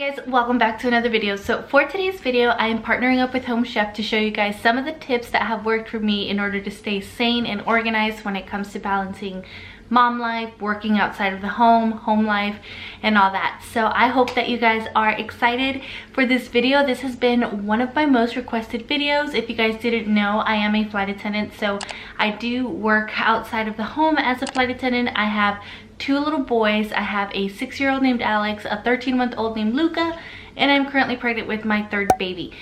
Hey guys, welcome back to another video. So for today's video, I am partnering up with Home Chef to show you guys some of the tips that have worked for me in order to stay sane and organized when it comes to balancing mom life, working outside of the home life, and all that. So I hope that you guys are excited for this video. This has been one of my most requested videos. If you guys didn't know, I am a flight attendant, so I do work outside of the home as a flight attendant. I have two little boys. I have a 6-year-old named Alex, a 13-month-old named Luca, and I'm currently pregnant with my third baby.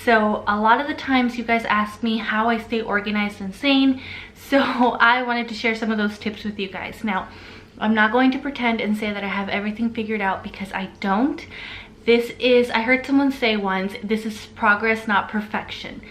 So a lot of the times you guys ask me how I stay organized and sane, so I wanted to share some of those tips with you guys. Now, I'm not going to pretend and say that I have everything figured out, because I don't. This is, I heard someone say once, this is progress, not perfection.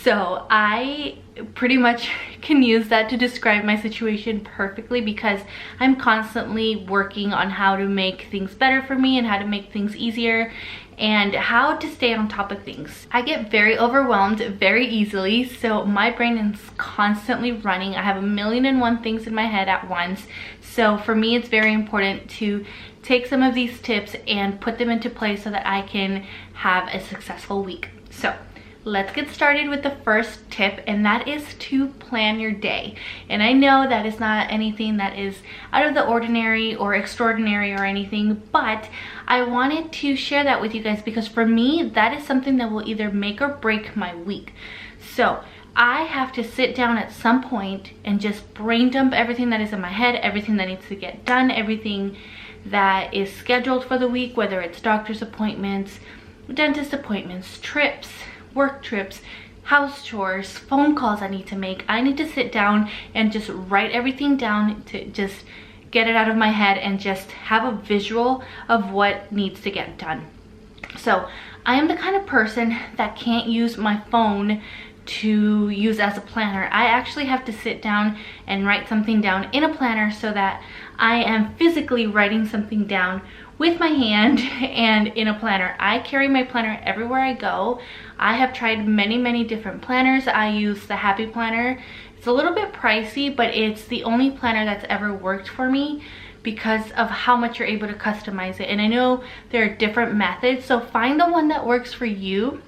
So I pretty much can use that to describe my situation perfectly, because I'm constantly working on how to make things better for me and how to make things easier and how to stay on top of things. I get very overwhelmed very easily, so my brain is constantly running. I have 1,000,001 things in my head at once. So for me, it's very important to take some of these tips and put them into place so that I can have a successful week. So let's get started with the first tip, and that is to plan your day. And I know that is not anything that is out of the ordinary or extraordinary or anything, but I wanted to share that with you guys because for me, that is something that will either make or break my week. So I have to sit down at some point and just brain dump everything that is in my head, everything that needs to get done, everything that is scheduled for the week, whether it's doctor's appointments, dentist appointments, trips, work trips, house chores, phone calls I need to make. I need to sit down and just write everything down to just get it out of my head and just have a visual of what needs to get done. So I am the kind of person that can't use my phone to use as a planner. I actually have to sit down and write something down in a planner so that I am physically writing something down with my hand and in a planner. I carry my planner everywhere I go. I have tried many different planners. I use the Happy Planner. It's a little bit pricey, but it's the only planner that's ever worked for me because of how much you're able to customize it. And I know there are different methods, so find the one that works for you.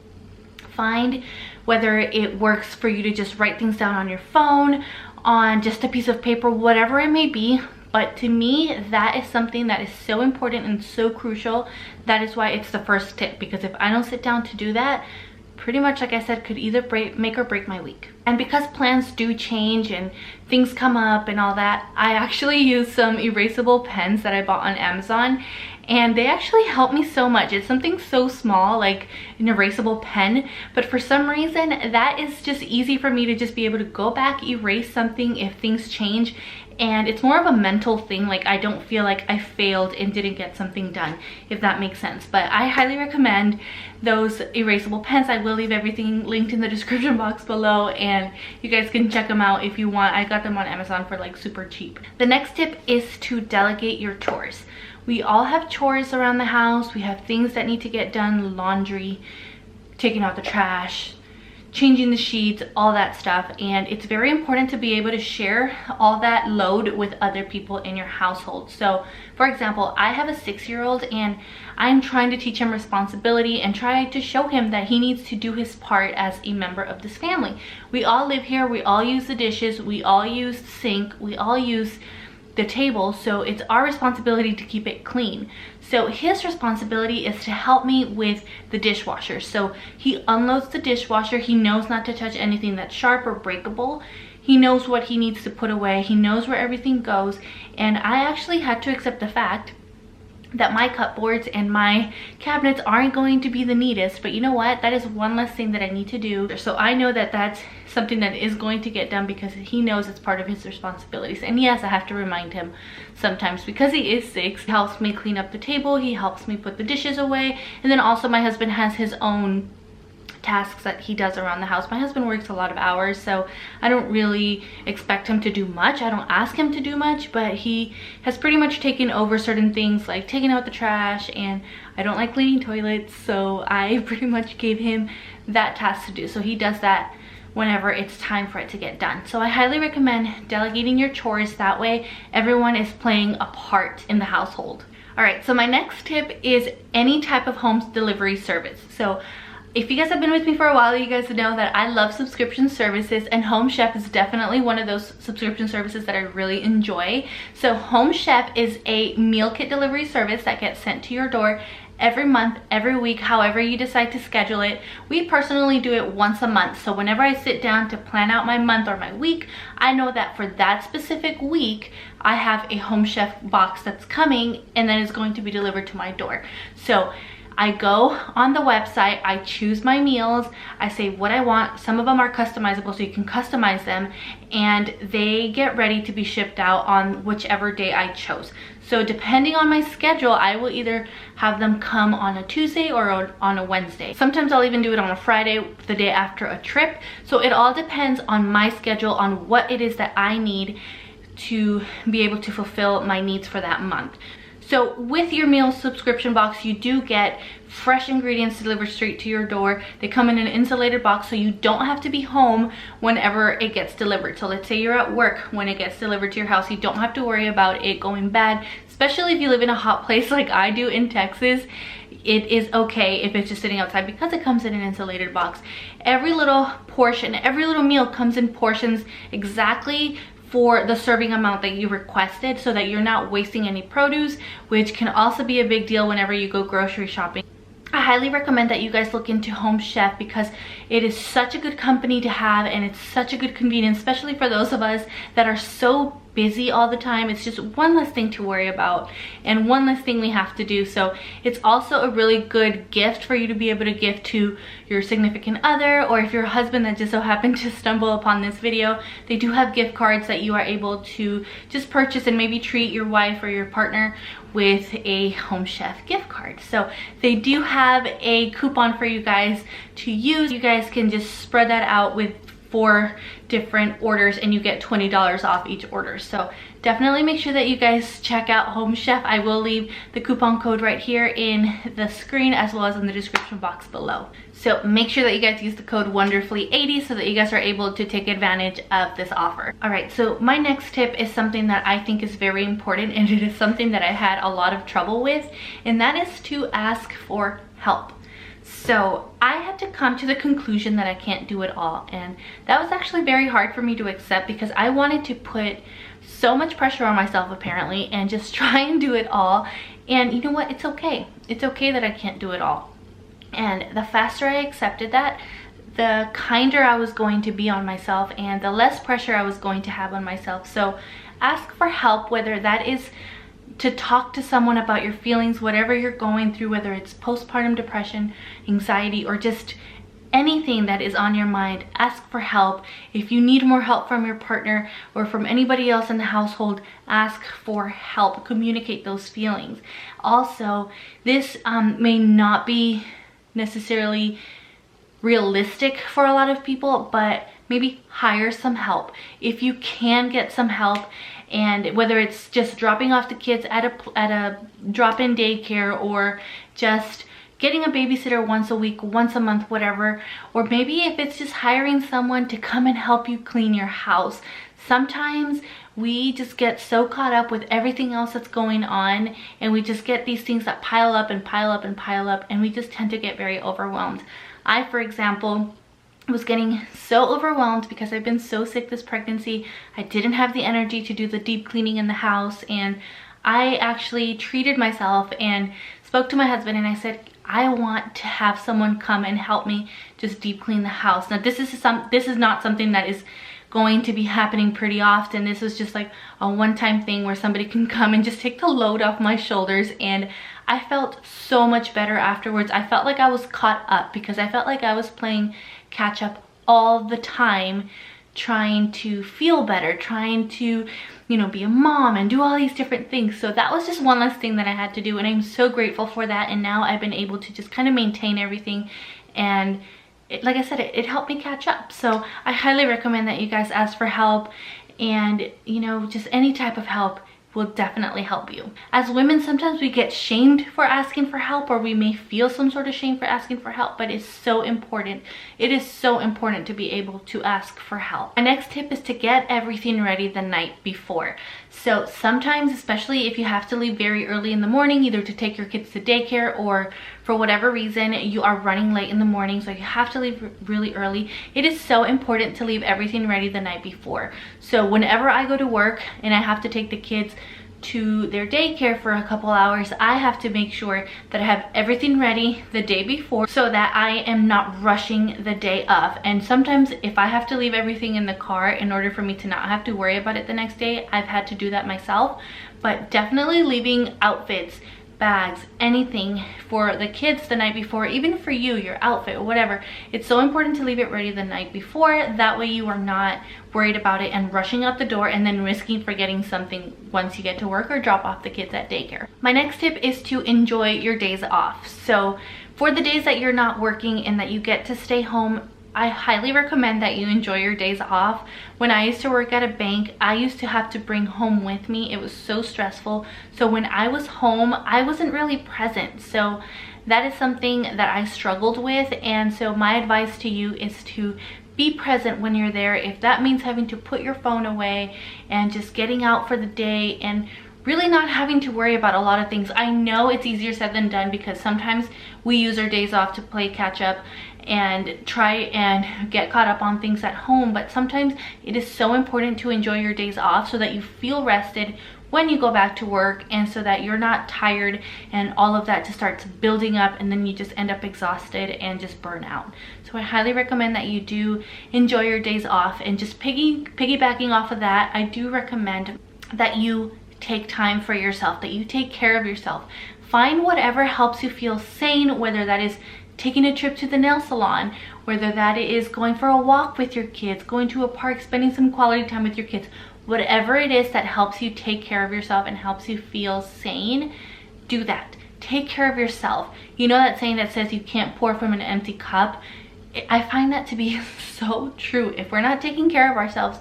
Find whether it works for you to just write things down on your phone, on just a piece of paper, whatever it may be. But to me, that is something that is so important and so crucial. That is why it's the first tip, because if I don't sit down to do that, pretty much, like I said, could either make or break my week. And because plans do change and things come up and all that, I actually use some erasable pens that I bought on Amazon, and they actually help me so much. It's something so small, like an erasable pen, but for some reason that is just easy for me to just be able to go back, erase something if things change. And it's more of a mental thing, like I don't feel like I failed and didn't get something done, if that makes sense. But I highly recommend those erasable pens. I will leave everything linked in the description box below, and you guys can check them out if you want. I got them on Amazon for like super cheap. The next tip is to delegate your chores. We all have chores around the house. We have things that need to get done, laundry, taking out the trash, changing the sheets, all that stuff. And it's very important to be able to share all that load with other people in your household. So for example, I have a 6-year-old and I'm trying to teach him responsibility and try to show him that he needs to do his part as a member of this family. We all live here, we all use the dishes, we all use the sink, we all use the table, so it's our responsibility to keep it clean. So his responsibility is to help me with the dishwasher. So he unloads the dishwasher. He knows not to touch anything that's sharp or breakable. He knows what he needs to put away. He knows where everything goes. And I actually had to accept the fact that my cupboards and my cabinets aren't going to be the neatest, but you know what, that is one less thing that I need to do. So I know that that's something that is going to get done because he knows it's part of his responsibilities. And yes, I have to remind him sometimes because he is 6. He helps me clean up the table, he helps me put the dishes away, and then also my husband has his own tasks that he does around the house. My husband works a lot of hours, so I don't really expect him to do much. I don't ask him to do much, but he has pretty much taken over certain things like taking out the trash, and I don't like cleaning toilets, so I pretty much gave him that task to do. So he does that whenever it's time for it to get done. So I highly recommend delegating your chores. That way everyone is playing a part in the household. All right, so my next tip is any type of home delivery service. So if you guys have been with me for a while, you guys know that I love subscription services, and Home Chef is definitely one of those subscription services that I really enjoy. So Home Chef is a meal kit delivery service that gets sent to your door every month, every week, however you decide to schedule it. We personally do it once a month. So whenever I sit down to plan out my month or my week, I know that for that specific week, I have a Home Chef box that's coming and then is going to be delivered to my door. So I go on the website, I choose my meals, I say what I want. Some of them are customizable, so you can customize them, and they get ready to be shipped out on whichever day I chose. So depending on my schedule, I will either have them come on a Tuesday or on a Wednesday. Sometimes I'll even do it on a Friday, the day after a trip. So it all depends on my schedule, on what it is that I need to be able to fulfill my needs for that month. So with your meal subscription box, you do get fresh ingredients delivered straight to your door. They come in an insulated box, so you don't have to be home whenever it gets delivered. So let's say you're at work when it gets delivered to your house. You don't have to worry about it going bad, especially if you live in a hot place like I do in Texas. It is okay if it's just sitting outside because it comes in an insulated box. Every little portion, every little meal comes in portions exactly for the serving amount that you requested, so that you're not wasting any produce, which can also be a big deal whenever you go grocery shopping. I highly recommend that you guys look into Home Chef because it is such a good company to have, and it's such a good convenience, especially for those of us that are so busy all the time. It's just one less thing to worry about and one less thing we have to do. So it's also a really good gift for you to be able to give to your significant other, or if you're a husband that just so happened to stumble upon this video, they do have gift cards that you are able to just purchase and maybe treat your wife or your partner with a Home Chef gift card. So they do have a coupon for you guys to use. You guys can just spread that out with 4 different orders and you get $20 off each order. So definitely make sure that you guys check out Home Chef. I will leave the coupon code right here in the screen as well as in the description box below. So make sure that you guys use the code wonderfully80 so that you guys are able to take advantage of this offer. All right, so my next tip is something that I think is very important, and it is something that I had a lot of trouble with, and that is to ask for help. So I had to come to the conclusion that I can't do it all, and that was actually very hard for me to accept because I wanted to put so much pressure on myself apparently and just try and do it all. And you know what, it's okay. It's okay that I can't do it all. And the faster I accepted that, the kinder I was going to be on myself and the less pressure I was going to have on myself. So ask for help, whether that is to talk to someone about your feelings, whatever you're going through, whether it's postpartum depression, anxiety, or just anything that is on your mind. Ask for help. If you need more help from your partner or from anybody else in the household, ask for help. Communicate those feelings. Also, this may not be necessarily realistic for a lot of people, but maybe hire some help. If you can get some help, and whether it's just dropping off the kids at a drop-in daycare, or just getting a babysitter once a week, once a month, whatever, or maybe if it's just hiring someone to come and help you clean your house. Sometimes we just get so caught up with everything else that's going on, and we just get these things that pile up and pile up and pile up, and we just tend to get very overwhelmed. I, for example, was getting so overwhelmed because I've been so sick this pregnancy. I didn't have the energy to do the deep cleaning in the house, and I actually treated myself and spoke to my husband and I said, I want to have someone come and help me just deep clean the house. Now this is not something that is going to be happening pretty often. This was just like a one-time thing where somebody can come and just take the load off my shoulders, and I felt so much better afterwards. I felt like I was caught up because I felt like I was playing catch up all the time, trying to feel better, trying to, you know, be a mom and do all these different things. So that was just one less thing that I had to do, and I'm so grateful for that. And now I've been able to just kind of maintain everything, and like I said, it helped me catch up. So I highly recommend that you guys ask for help, and you know, just any type of help will definitely help you. As women, sometimes we get shamed for asking for help, or we may feel some sort of shame for asking for help, but it's so important. It is so important to be able to ask for help. My next tip is to get everything ready the night before. So sometimes, especially if you have to leave very early in the morning, either to take your kids to daycare or for whatever reason you are running late in the morning, so you have to leave really early, it is so important to leave everything ready the night before. So whenever I go to work and I have to take the kids to their daycare for a couple hours, I have to make sure that I have everything ready the day before so that I am not rushing the day of. And sometimes if I have to leave everything in the car in order for me to not have to worry about it the next day, I've had to do that myself. But definitely leaving outfits, bags, anything for the kids the night before, even for you, your outfit, whatever, it's so important to leave it ready the night before. That way you are not worried about it and rushing out the door and then risking forgetting something once you get to work or drop off the kids at daycare. My next tip is to enjoy your days off. So for the days that you're not working and that you get to stay home, I highly recommend that you enjoy your days off. When I used to work at a bank, I used to have to bring home with me. It was so stressful. So when I was home, I wasn't really present. So that is something that I struggled with. And so my advice to you is to be present when you're there. If that means having to put your phone away and just getting out for the day and really not having to worry about a lot of things. I know it's easier said than done because sometimes we use our days off to play catch up and try and get caught up on things at home, but sometimes it is so important to enjoy your days off so that you feel rested when you go back to work and so that you're not tired and all of that just starts building up and then you just end up exhausted and just burn out. So I highly recommend that you do enjoy your days off. And just piggybacking off of that, I do recommend that you take time for yourself, that you take care of yourself. Find whatever helps you feel sane, whether that is taking a trip to the nail salon, whether that is going for a walk with your kids, going to a park, spending some quality time with your kids. Whatever it is that helps you take care of yourself and helps you feel sane, do that. Take care of yourself. You know that saying that says you can't pour from an empty cup? I find that to be so true. If we're not taking care of ourselves,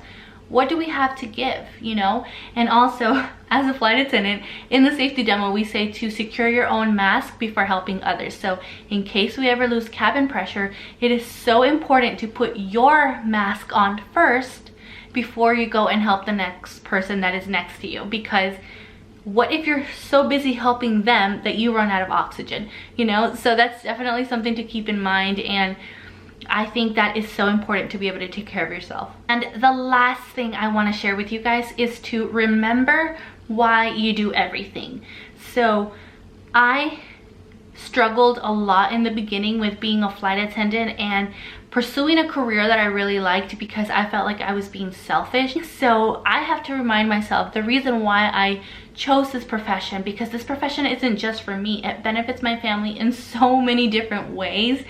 what do we have to give, you know? And also, as a flight attendant, in the safety demo, we say to secure your own mask before helping others. So in case we ever lose cabin pressure, it is so important to put your mask on first before you go and help the next person that is next to you. Because what if you're so busy helping them that you run out of oxygen, you know? So that's definitely something to keep in mind, and I think that is so important to be able to take care of yourself. And the last thing I want to share with you guys is to remember why you do everything. So I struggled a lot in the beginning with being a flight attendant and pursuing a career that I really liked because I felt like I was being selfish. So I have to remind myself the reason why I chose this profession, because this profession isn't just for me. It benefits my family in so many different ways.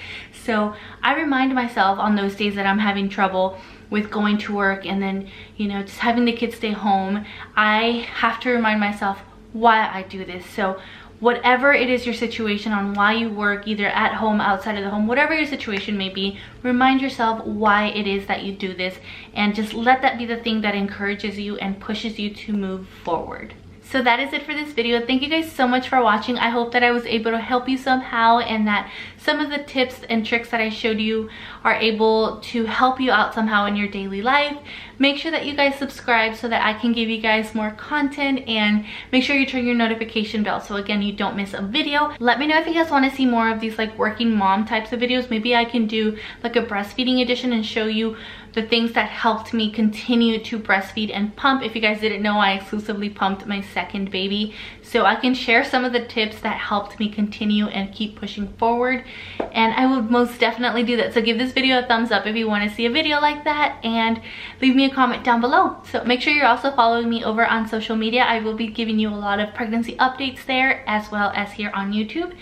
So I remind myself on those days that I'm having trouble with going to work and then, you know, just having the kids stay home, I have to remind myself why I do this. So whatever it is your situation on why you work, either at home, outside of the home, whatever your situation may be, remind yourself why it is that you do this, and just let that be the thing that encourages you and pushes you to move forward. So that is it for this video. Thank you guys so much for watching. I hope that I was able to help you somehow and that some of the tips and tricks that I showed you are able to help you out somehow in your daily life. Make sure that you guys subscribe so that I can give you guys more content, and make sure you turn your notification bell so again you don't miss a video. Let me know if you guys want to see more of these like working mom types of videos. Maybe I can do like a breastfeeding edition and show you the things that helped me continue to breastfeed and pump. If you guys didn't know, I exclusively pumped my second baby, so I can share some of the tips that helped me continue and keep pushing forward, and I would most definitely do that. So give this video a thumbs up if you want to see a video like that, and leave me a comment down below. So make sure you're also following me over on social media. I will be giving you a lot of pregnancy updates there as well as here on YouTube.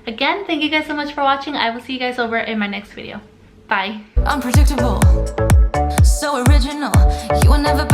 Again, thank you guys so much for watching. I will see you guys over in my next video. Bye. Unpredictable, so original. You were never